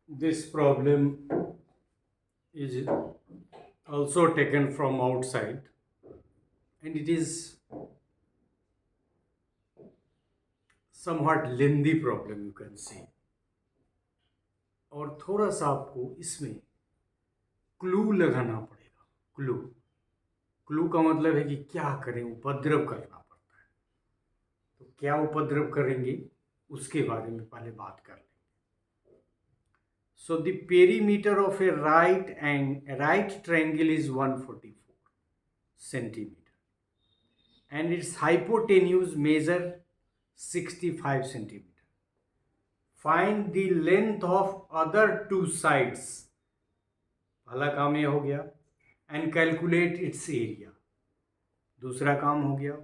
This problem is also taken from outside, and it is somewhat lengthy problem, you can see. और थोड़ा सा आपको इसमें clue लगाना पड़ेगा। क्लू क्लू का मतलब है कि क्या करें, उपद्रव करना पड़ता है। तो क्या उपद्रव करेंगे उसके बारे में पहले बात कर लेंगे। So the perimeter of a right triangle is 144 centimeter, and its hypotenuse measure 65 centimeter. Find the length of other two sides. पहला काम ये हो गया, and calculate its area. दूसरा काम हो गया,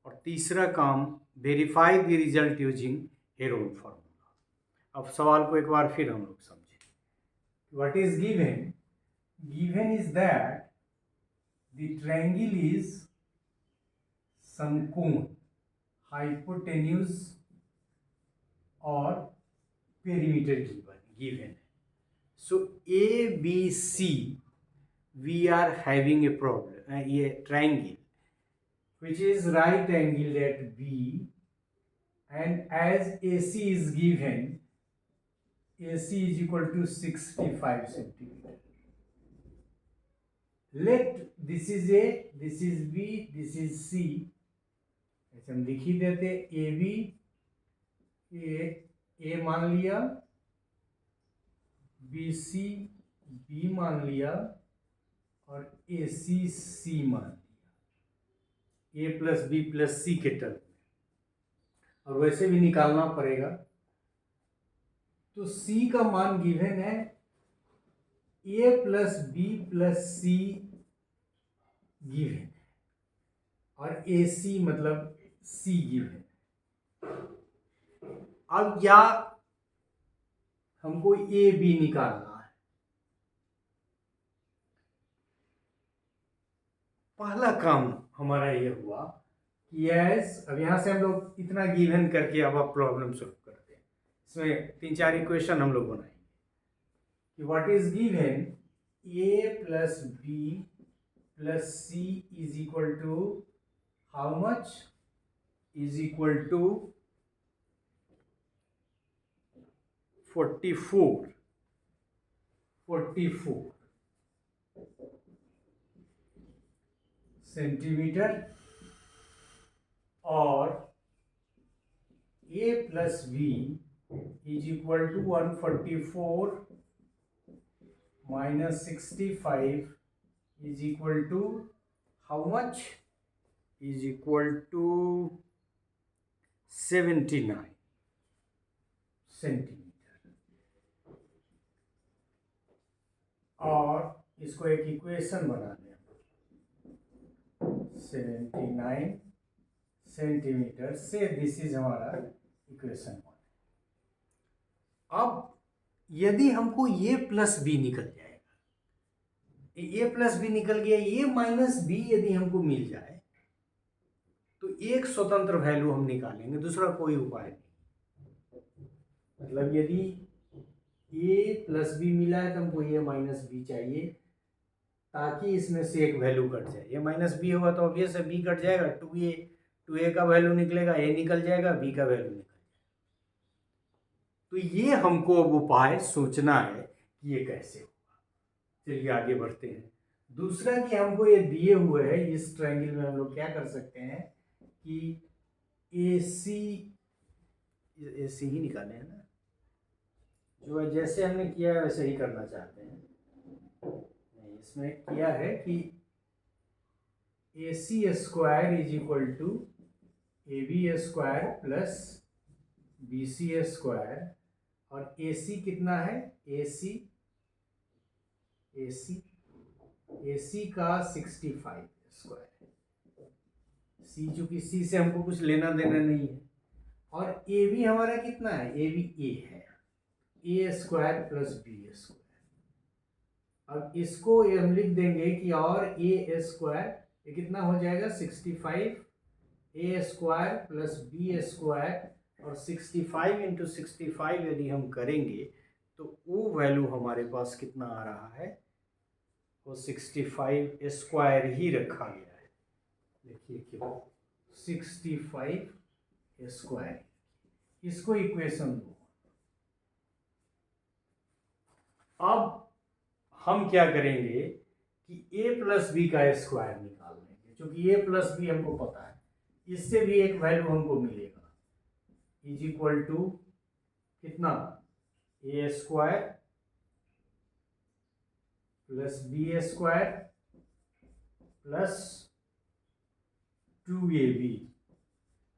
और तीसरा काम verify the result using Heron formula. अब सवाल को एक बार फिर हम लोग समझें। What is given? Given is that the triangle is समकोण, hypotenuse और perimeter given. So A, B, C, we are having a problem, a triangle which is right angled at B, and as AC is given, AC is equal to 65 centimeter. Let this is A, this is B, this is C. ऐसे हम लिख ही देते, A B ए मान लिया, B C B मान लिया, और A सी सी मान लिया, ए प्लस बी प्लस सी के टर्म में। और वैसे भी निकालना पड़ेगा, तो सी का मान गिवन है ए प्लस बी प्लस सी गिवन है, और ए सी मतलब सी गिवन है। अब या हमको ए बी निकालना है। पहला काम हमारा ये हुआ कि यस, अब यहां से हम लोग इतना गिवन करके अब आप प्रॉब्लम सॉल्व करते हैं। इसमें 3-4 इक्वेशन हम लोग बनाएंगे कि what is given, a plus B plus c is equal to how much, is equal to 44 centimetre, और a plus B is equal to 144 minus 65 is equal to how much, is equal to 79 centimetre. और इसको एक equation बना दें, 79 centimetre से this is हमारा equation 1। अब यदि हमको ए प्लस बी निकल जाएगा, ए प्लस बी निकल गया, ए माइनस बी यदि हमको मिल जाए तो एक स्वतंत्र वैल्यू हम निकालेंगे, दूसरा कोई उपाय नहीं। मतलब यदि ए प्लस बी मिला है तो हमको ए माइनस बी चाहिए, ताकि इसमें से एक वैल्यू कट जाए। ए माइनस बी होगा तो ऑब्वियस है बी कट जाएगा, 2a का वैल्यू निकलेगा, ए निकल जाएगा, बी का वैल्यू निकल जाएगा। तो ये हमको अब उपाय सोचना है कि ये कैसे होगा। चलिए आगे बढ़ते हैं। दूसरा कि हमको ये दिए हुए है, इस ट्रायंगल में हम लोग क्या कर सकते हैं कि ए सी ही निकाले है ना, जो जैसे हमने किया है वैसे ही करना चाहते हैं। नहीं, इसमें किया है कि A C square is equal to A B square plus B C square, और ए सी कितना है, ए सी का 65 स्क्वायर है। सी चूंकि सी से हमको कुछ लेना देना नहीं है, और ए बी हमारा कितना है, ए बी ए है, ए स्क्वायर प्लस बी स्क्वायर। अब इसको हम लिख देंगे कि और ए स्क्वायर, ये कितना हो जाएगा 65 a square plus B square, और 65 इंटू 65 यदि हम करेंगे तो वो वैल्यू हमारे पास कितना आ रहा है, वो 65 स्क्वायर ही रखा गया है। देखिए क्यों 65 स्क्वायर, इसको इक्वेशन दो। अब हम क्या करेंगे कि a प्लस बी का स्क्वायर निकाल लेंगे, क्योंकि a प्लस बी हमको पता है, इससे भी एक वैल्यू हमको मिलेगा, इज इक्वल टू कितना, a square plus B square plus 2ab।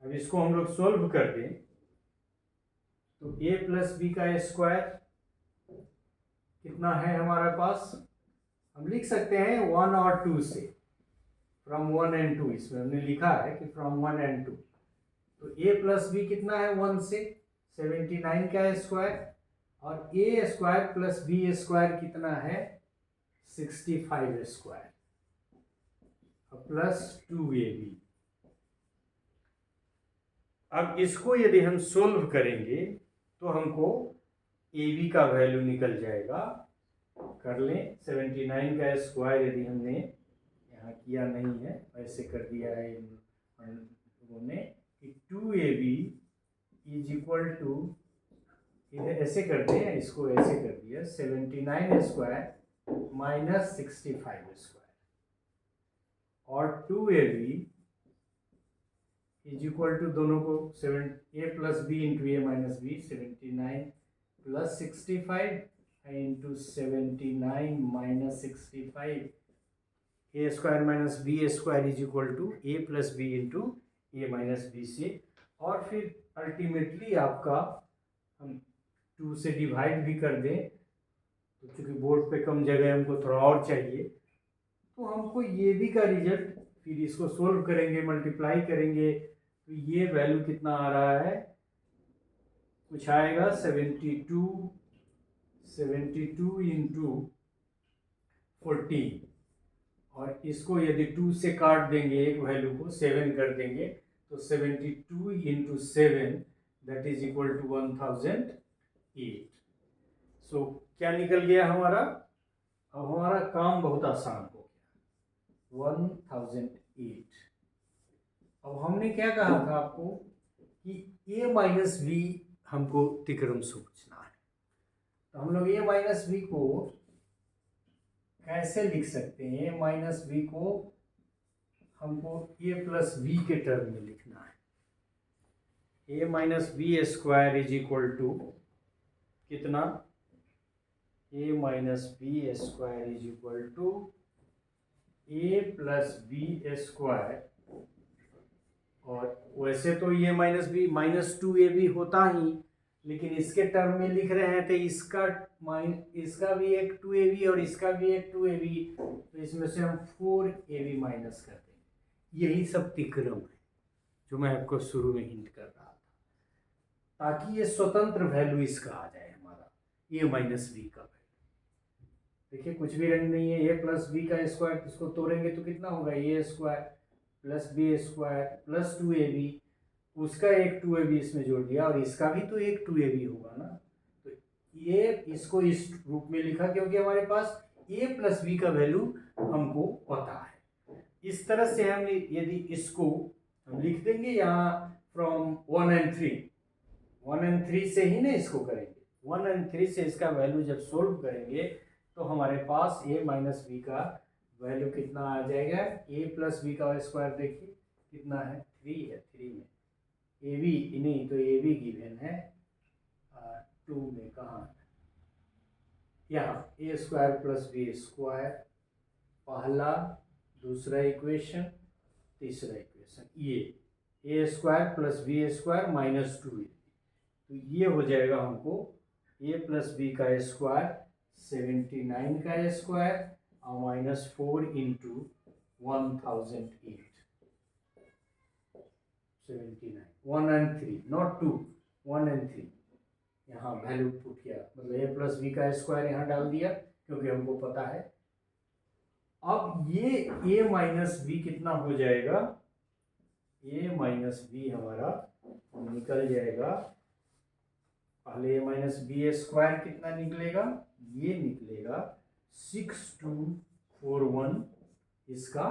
अब इसको हम लोग सोल्व कर दें तो a प्लस बी का स्क्वायर कितना है हमारे पास, हम लिख सकते हैं 1 और 2 से, फ्रॉम 1 एंड 2, इसमें हमने लिखा है कि फ्रॉम 1 एंड 2। तो a प्लस बी कितना है 1 से 79 का स्क्वायर, और a square plus B square कितना है 65 स्क्वायर प्लस 2ab। अब इसको यदि हम सोल्व करेंगे तो हमको ab का वैल्यू निकल जाएगा, कर लें 79 का स्क्वायर यदि हमने यहाँ किया नहीं है, ऐसे कर दिया है इन लोगों ने कि 2ab इज इक्वल टू, इधर ऐसे करते हैं, इसको ऐसे कर दिया 79 स्क्वायर माइनस 65 स्क्वायर, और 2ab इज इक्वल टू दोनों को a plus b into a minus b, 79 plus 65 into 79 minus 65, a square minus B square is equal to a plus b into a minus b से, और फिर ultimately आपका हम 2 से divide भी कर दें, तो चूँकि बोर्ड पे कम जगह हमको थोड़ा और चाहिए, तो हमको ये भी का रिजल्ट, फिर इसको सोल्व करेंगे, मल्टीप्लाई करेंगे, तो ये वैल्यू कितना आ रहा है, कुछ आएगा 72 इंटू 14, और इसको यदि 2 से काट देंगे, एक वैल्यू को 7 कर देंगे, तो 72 into 7 that is equal to 1008। So क्या निकल गया हमारा, अब हमारा काम बहुत आसान हो गया, 1008। अब हमने क्या कहा था आपको कि a माइनस बी हमको तिक्रम सोचना है, तो हम लोग a माइनस बी को कैसे लिख सकते हैं, a माइनस बी को हमको a प्लस बी के टर्म में लिखना है। a minus B square is equal to कितना, a minus B square is equal to a plus B square, और वैसे तो ये माइनस बी माइनस 2ab होता ही, लेकिन इसके टर्म में लिख रहे हैं तो इसका भी एक 2ab और इसका भी एक 2ab, तो इसमें से हम 4ab माइनस कर देंगे। यही सब तिक्रम है जो मैं आपको शुरू में हिंट कर रहा था, ताकि ये स्वतंत्र वैल्यू इसका आ जाए हमारा a माइनस बी का वैल्यू। देखिए कुछ भी रंग नहीं है, a प्लस बी का स्क्वायर, इसको तोड़ेंगे तो कितना होगा, a square plus B square plus 2ab, उसका एक 2ab इसमें जोड़ दिया, और इसका भी तो एक 2ab होगा ना, तो ये इसको इस रूप में लिखा क्योंकि हमारे पास a प्लस बी का वैल्यू हमको पता है। इस तरह से हम यदि इसको हम लिख देंगे यहाँ फ्रॉम 1 एंड 3 से ही ना इसको करेंगे, 1 एंड 3 से इसका वैल्यू जब सोल्व करेंगे तो हमारे पास a माइनस बी का वैल्यू कितना आ जाएगा, a प्लस बी का स्क्वायर देखिए कितना है, 3 है, 3 में ए बी नहीं, तो ए बी गिवन है 2 में, कहाँ यहाँ a square plus B square, पहला दूसरा इक्वेशन, तीसरा इक्वेशन, ये a square plus B square minus 2ab, तो ये हो जाएगा हमको a प्लस बी का स्क्वायर 79 का स्क्वायर और minus 4 into 1008, 79, 1 and 3 not 2, 1 and 3, यहाँ वैल्यू पुट किया, मतलब a प्लस बी का स्क्वायर यहाँ डाल दिया क्योंकि हमको पता है। अब ये a माइनस बी कितना हो जाएगा, a माइनस बी हमारा निकल जाएगा पहले ए माइनस बी स्क्वायर कितना निकलेगा, ये निकलेगा 6241 इसका,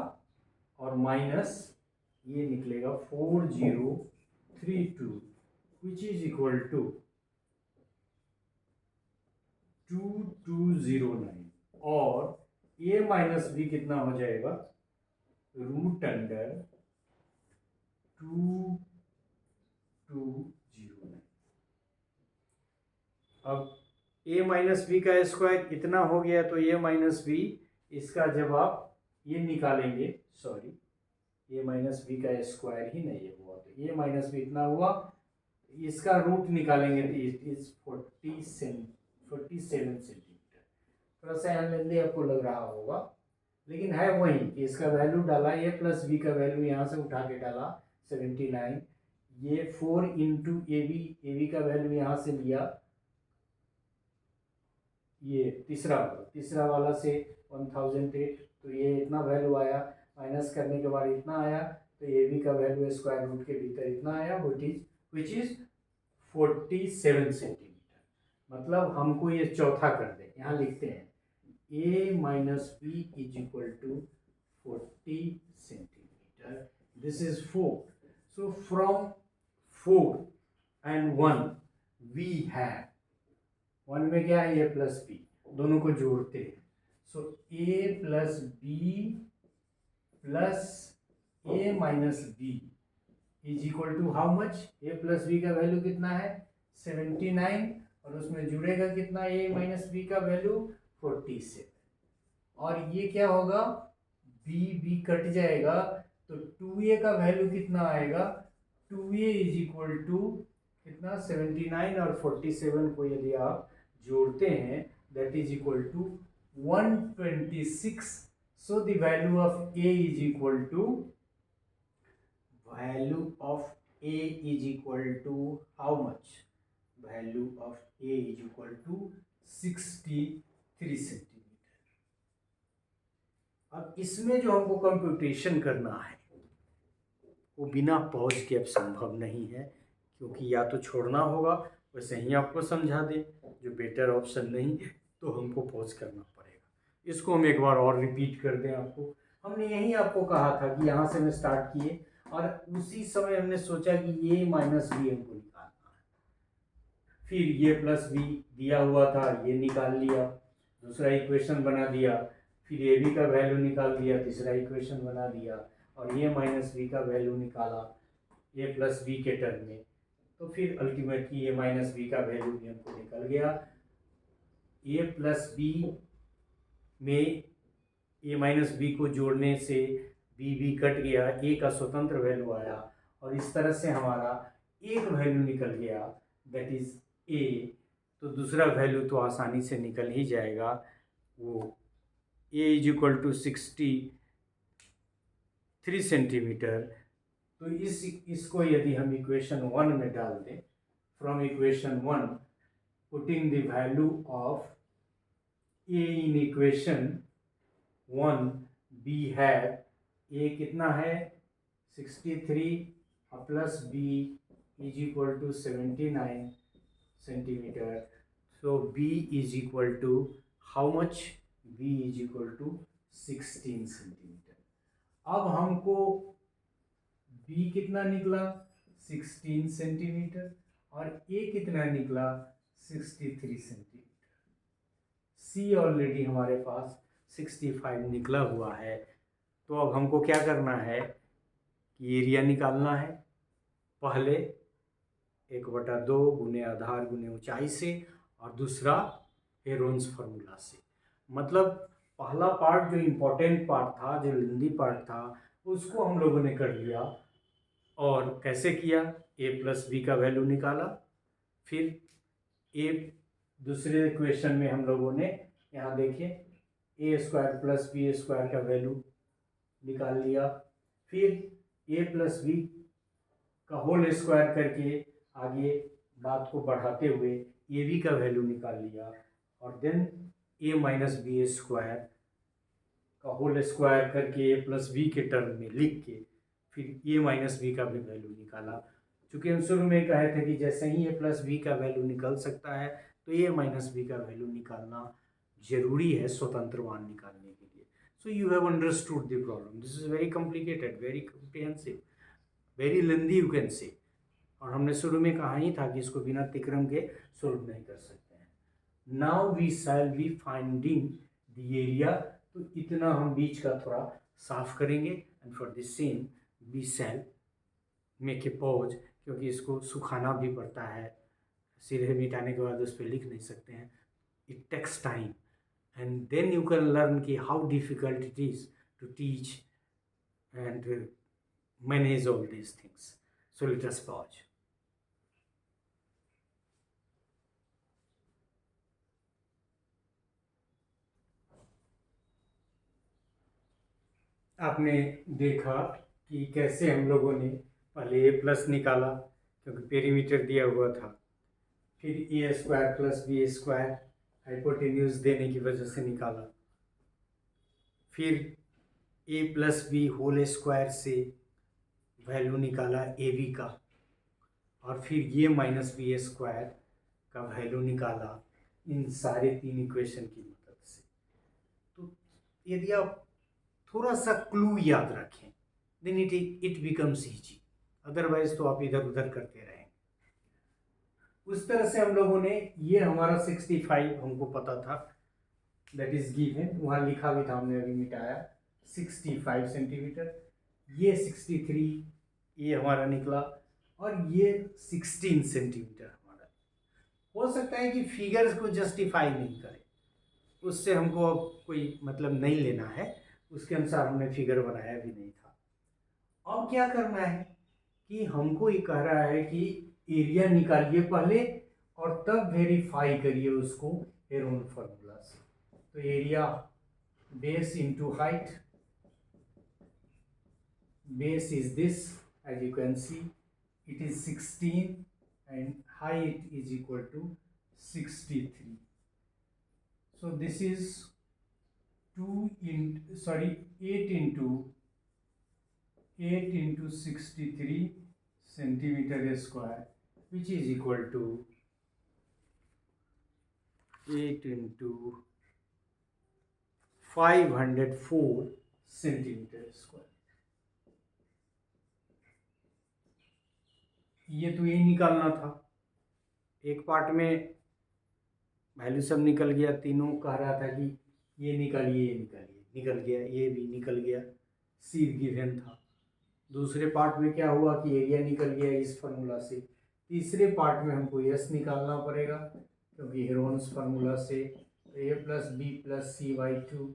और माइनस ये निकलेगा 4032 विच इज इक्वल टू 2209, और ए माइनस बी कितना हो जाएगा, रूट अंडर 2209। अब ए माइनस बी का स्क्वायर इतना हो गया, तो ए माइनस बी इसका जब आप ये निकालेंगे, सॉरी ए माइनस बी का स्क्वायर ही नहीं है हुआ, तो ए माइनस बी इतना हुआ, इसका रूट निकालेंगे तो इट इज 47 सेंटीमीटर। थोड़ा सा यहाँ लेंदे आपको लग रहा होगा, लेकिन है वही कि इसका वैल्यू डाला, ए प्लस बी का वैल्यू यहाँ से उठा के डाला 79, ये 4 इंटू ए बी का वैल्यू यहाँ से लिया, ये तीसरा वाला से 1008, तो ये इतना वैल्यू आया, माइनस करने के बाद इतना आया, तो ए बी का वैल्यू स्क्वायर रूट के भीतर इतना आया, विच इज 47 सेंटीमीटर। मतलब हमको ये चौथा कर दे, यहाँ लिखते हैं A minus B is equal to 40 centimetre, this is 4। So from 4 and 1 we have, 1 में क्या है, ए प्लस बी, दोनों को जोड़ते हैं, so A plus B plus A minus B is equal to how much, A plus B का value कितना है 79, और उसमें जुड़ेगा कितना, ए माइनस बी का वैल्यू 47, और ये क्या होगा, बी कट जाएगा, तो 2a का वैल्यू कितना आएगा, 2a इज इक्वल टू कितना 79 और 47 को यदि आप जोड़ते हैं, that is equal to 126। So the value of A is equal to how much? Value of A is equal to 63 centimetre. अब इसमें जो हमको कंप्यूटेशन करना है वो बिना पॉज के अब संभव नहीं है, क्योंकि या तो छोड़ना होगा, वैसे ही आपको समझा दे, जो बेटर ऑप्शन नहीं तो हमको पॉज करना पड़ेगा। इसको हम एक बार और रिपीट कर दें आपको। हमने यही आपको कहा था कि यहाँ से हम स्टार्ट किए, और उसी समय हमने सोचा कि ये माइनस बी हमको निकालना है, फिर ये प्लस बी दिया हुआ था, ये निकाल लिया, दूसरा इक्वेशन बना दिया, फिर ए बी का वैल्यू निकाल दिया, तीसरा इक्वेशन बना दिया, और ये माइनस बी का वैल्यू निकाला ए प्लस बी के टर्म में, तो फिर अल्टीमेटली ये माइनस बी का वैल्यू भी हमको निकल गया। ए प्लस बी में ए माइनस बी को जोड़ने से बी कट गया, ए का स्वतंत्र वैल्यू आया, और इस तरह से हमारा एक वैल्यू निकल गया, दैट इज ए। तो दूसरा वैल्यू तो आसानी से निकल ही जाएगा, वो A is equal to 63 centimetre. तो इसको यदि हम इक्वेशन 1 में डाल दें, from equation 1 putting the value of A in equation 1, B है, ए कितना है 63 plus B is equal to 79 centimetre. So B is equal to how much, B is equal to 16 centimetre. अब हमको बी कितना निकला 16 सेंटीमीटर, और ए कितना निकला 63 सेंटीमीटर। सी ऑलरेडी हमारे पास 65 निकला हुआ है। तो अब हमको क्या करना है कि एरिया निकालना है, पहले 1/2 गुने आधार गुने ऊंचाई से, और दूसरा हेरोन्स फार्मूला से। मतलब पहला पार्ट जो इम्पोर्टेंट पार्ट था, जो लेंदी पार्ट था, उसको हम लोगों ने कर लिया। और कैसे किया, ए प्लस बी का वैल्यू निकाला, फिर ए दूसरे इक्वेशन में हम लोगों ने यहाँ देखिए ए स्क्वायर प्लस बी स्क्वायर का वैल्यू निकाल लिया, फिर ए प्लस बी का होल स्क्वायर करके आगे बात को बढ़ाते हुए ए बी का वैल्यू निकाल लिया, और देन ए माइनस बी स्क्वायर का होल स्क्वायर करके ए प्लस बी के टर्म में लिख के फिर ए माइनस बी का भी वैल्यू निकाला। चूँकि हम शुरू में कहे थे कि जैसे ही ए प्लस बी का वैल्यू निकल सकता है तो ए माइनस बी का वैल्यू निकालना जरूरी है स्वतंत्र मान निकालने के लिए. So you have understood the problem. This is very complicated, very comprehensive, very lengthy you can say. और हमने शुरू में कहा ही था कि इसको बिना तिक्रम के सोल्व नहीं कर सकते हैं. Now we shall be finding the area. तो इतना हम बीच का थोड़ा साफ करेंगे. And for the same we shall make a pause, क्योंकि इसको सुखाना भी पड़ता है. सिरे मिटाने के बाद उस पर लिख नहीं सकते हैं. It takes time and then you can learn कि how difficult it is to teach and manage all these things. So let us pause. आपने देखा कि कैसे हम लोगों ने पहले ए प्लस निकाला क्योंकि पेरीमीटर दिया हुआ था, फिर A square plus B square hypotenuse देने की वजह से निकाला, फिर A plus B whole square से वैल्यू निकाला ए बी का, और फिर ये माइनस बी स्क्वायर का वैल्यू निकाला इन सारे तीन इक्वेशन की मदद से. तो यदि आप थोड़ा सा क्लू याद रखें then it becomes easy, otherwise तो आप इधर उधर करते रहेंगे. उस तरह से हम लोगों ने, ये हमारा 65 हमको पता था, दैट इज गिवन, वहाँ लिखा भी था, हमने अभी मिटाया 65 सेंटीमीटर. ये 63 ये हमारा निकला, और ये 16 सेंटीमीटर हमारा. हो सकता है कि फिगर्स को जस्टिफाई नहीं करे, उससे हमको अब कोई मतलब नहीं लेना है, उसके अनुसार हमने फिगर बनाया भी नहीं था. अब क्या करना है कि हमको ये कह रहा है कि एरिया निकालिए पहले और तब वेरीफाई करिए उसको हेरोन फार्मूला से. तो area base into height, base is this edge you can see, it is 16 and height is equal to 63. So this is 8 into 63 centimeter square, which is equal to 8 into 504 centimeter square. ये तो यही निकालना था. एक part में value सब निकल गया, तीनों कह रहा था कि ये निकालिए, ये निकालिए, निकल गया, ये भी निकल गया, सी गिवन था. दूसरे पार्ट में क्या हुआ कि एरिया निकल गया इस फार्मूला से. तीसरे पार्ट में हमको यस निकालना पड़ेगा क्योंकि हेरोन्स फार्मूला से A plus B plus C by 2,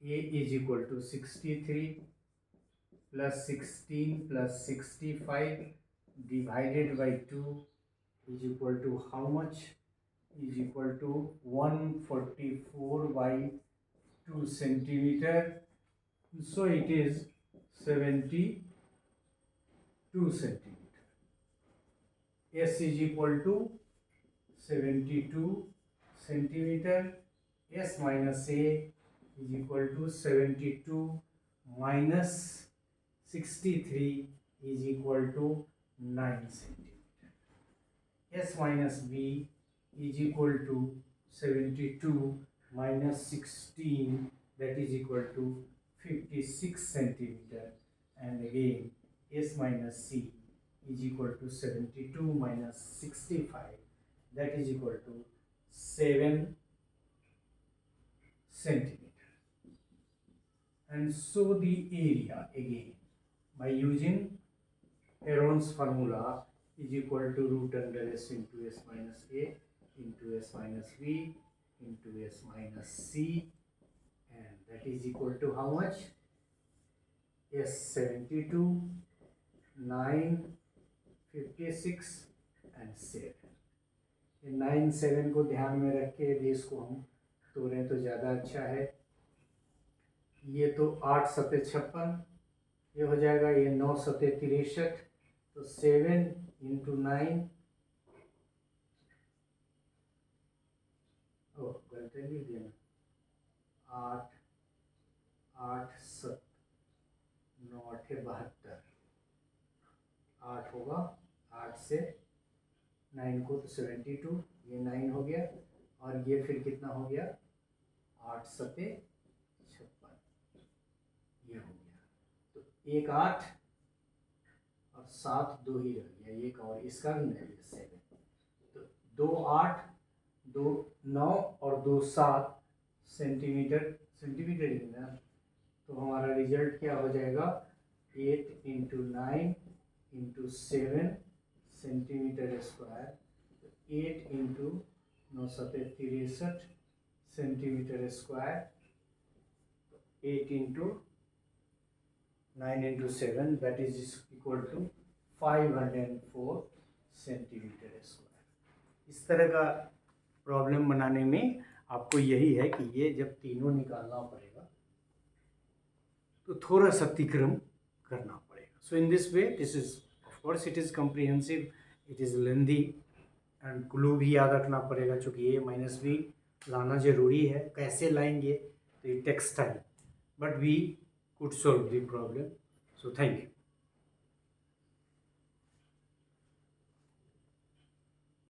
A is equal to 63 plus 16 plus 65 divided by 2 is equal to how much? Is equal to 144 by 2 centimeter. So it is 72 centimeter. S is equal to 72 centimeter. S minus A is equal to 72 minus 63 is equal to 9 centimeter. S minus B is equal to 72 minus 16, that is equal to 56 centimeter, and again S minus C is equal to 72 minus 65, that is equal to 7 centimeter. And so the area again by using Heron's formula is equal to root under S into S minus A into S minus B into S minus C, and that is equal to how much? S 72, 9, 56 and 7. ये 9, 7 को ध्यान में रख के यदि इसको हम तोड़ें तो ज़्यादा अच्छा है. ये तो 8 सते 56 ये हो जाएगा, ये 9 सते 63, तो 7 into 9, गलती लिख दिया ना, 8 8 7 9 8 72, 8 होगा से 9 को तो 72, ये 9 हो गया, और ये फिर कितना हो गया 8 सते 56, ये हो गया। तो 1 8 और 7 2 ही रह गया, एक और इसका भी नहीं है 7, तो 2 8 2 9 और 2 7 सेंटीमीटर ही ना, तो हमारा रिजल्ट क्या हो जाएगा 8 × 9 × 7 सेंटीमीटर स्क्वायर, 8 × 9 सते 63 centimetre square, 8 × 9 × 7 that is equal to 504 centimetre square. इस तरह का प्रॉब्लम बनाने में आपको यही है कि ये जब तीनों निकालना पड़ेगा तो थोड़ा सा अतिक्रम करना पड़ेगा। So in this way this is of course it is comprehensive, it is lengthy and clue भी याद रखना पड़ेगा, चूँकि a माइनस b लाना ज़रूरी है। कैसे लाएंगे तो it takes time, but we could solve the problem. So thank you.